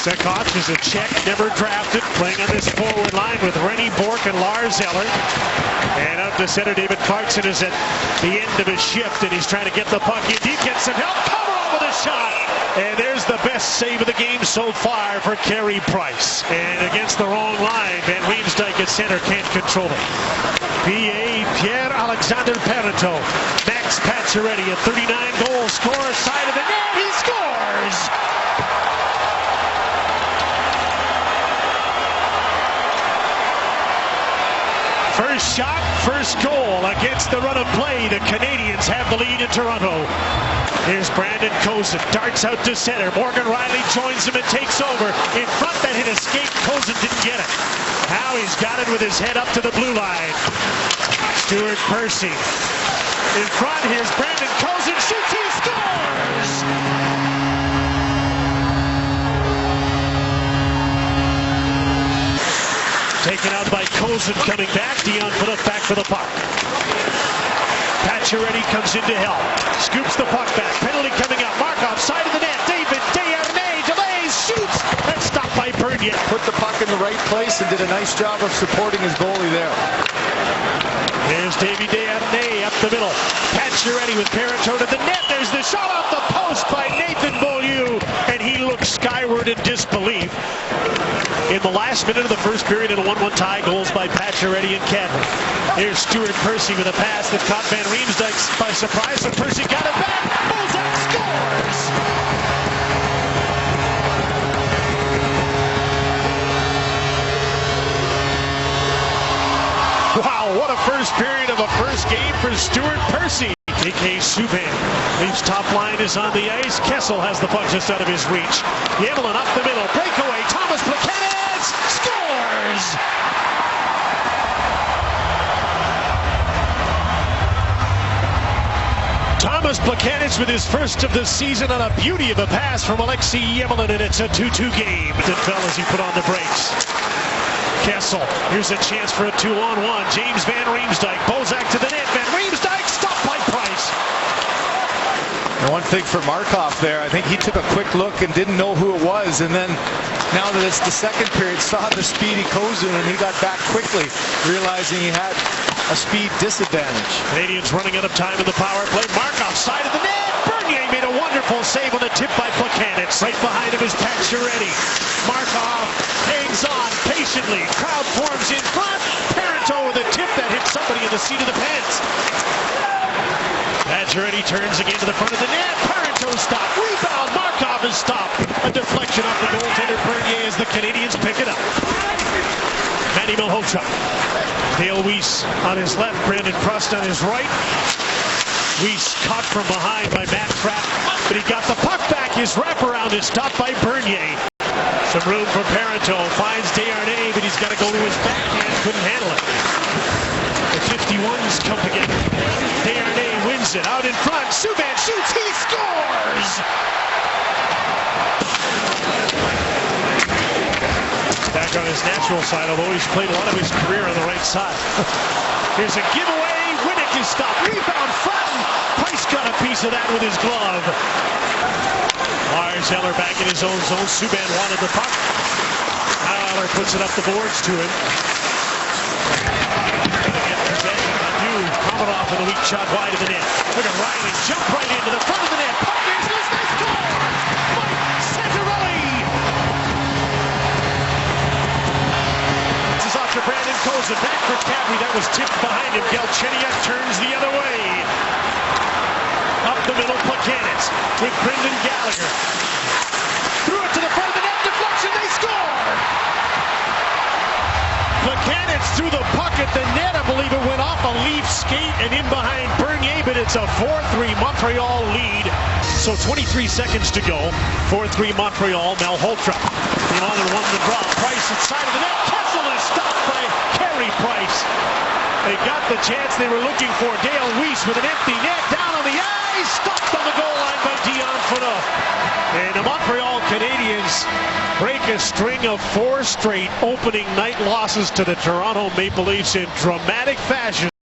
Sekhoff is a Czech, never drafted, playing on this forward line with Rennie Bork and Lars Eller. And out to center, David Clarkson is at the end of his shift, and he's trying to get the puck in deep, gets some help, cover up with a shot. And there's the best save of the game so far for Carey Price. And against the wrong line, Van Riemsdyk at center can't control it. PA Pierre-Alexandre Parenteau. Max Pacioretty, a 39-goal scorer, side of the net, he scores! First shot, first goal against the run of play. The Canadiens have the lead in Toronto. Here's Brandon Kozun, darts out to center. Morgan Riley joins him and takes over. In front, that hit escaped. Kozun didn't get it. Now he's got it with his head up to the blue line. Stuart Percy. In front, here's Brandon Kozun, shoots, he scores! Taken out by Kozun, coming back. Dion Phaneuf back for the puck. Pacioretty comes in to help. Scoops the puck back. Penalty coming up. Markov, side of the net. David Desharnais delays, shoots. That's stopped by Bernier. Put the puck in the right place and did a nice job of supporting his goalie there. There's Davy Desharnais up the middle. Pacioretty with Parenteau to the net. There's the shot off the post by Nathan Beaulieu. And he looks skyward in disbelief. In the last minute of the first period in a 1-1 tie, goals by Pacioretty and Cadman. Here's Stuart Percy with a pass that caught Van Riemsdyk by surprise, but Percy got it back. Bozak scores! Wow, what a first period of a first game for Stuart Percy. PK Subban. Leafs top line is on the ice. Kessel has the puck just out of his reach. Yemlin up the middle. Breakaway. Thomas Plekanec scores! Thomas Plekanec with his first of the season on a beauty of a pass from Alexei Yemlin, and it's a 2-2 game. It fell as he put on the brakes. Kessel, here's a chance for a 2-on-1. James Van Riemsdyk, Bozak to the net. Van Riemsdyk stopped by Price. And one thing for Markov there, I think he took a quick look and didn't know who it was, and then now that it's the second period, saw the speedy Kozun, and he got back quickly, realizing he had a speed disadvantage. Canadiens running out of time in the power play. Markov, side of the net. Bernier made a wonderful save on the tip by Plekanec. Right behind him is Pacioretty. Markov hangs on patiently. Crowd forms in front. Parenteau with a tip that hit somebody in the seat of the pants. Pacioretty turns again to the front of the net. Parenteau stopped. Rebound. Markov is stopped. A deflection off the goaltender Bernier as the Canadiens pick it up. Manny Malhotra. Dale Weiss on his left. Brandon Prust on his right. Weiss caught from behind by Matt Trapp, but he got the puck back. His wraparound is stopped by Bernier. Some room for Parenteau. Finds Desharnais, but he's got to go to his backhand. Couldn't handle it. The 51s come together. Desharnais wins it. Out in front. Subban shoots. He scores! Back on his natural side, although he's played a lot of his career on the right side. Here's a giveaway. Winnick is stopped. Rebound front. Price got a piece of that with his glove. Lars Eller back in his own zone. Subban wanted the puck. Now Eller puts it up the boards to him. Komarov with a weak shot wide of the net. Look at Riley jump right into the front of the net. Puck is this. They score! Mike Santorelli! This is off to Brandon Kozun. Back for Cadry. That was tipped behind him. Galchenyuk turns the other way. Up the middle, Plekanec with Brendan Gallagher. Threw it to the front of the net. Deflection. They score! Plekanec threw the puck at the net. I believe it went off a Leaf skate and in behind Bernier, but it's a 4-3 Montreal lead. So 23 seconds to go. 4-3 Montreal. Malhotra came on and won the draw. Price inside of the net. Kessel is stopped by Carey Price. They got the chance they were looking for. Dale Weiss with an empty net down on the ice. Stopped on the goal line by Dion Phaneuf. And the Montreal Canadiens break a string of 4 straight opening night losses to the Toronto Maple Leafs in dramatic fashion.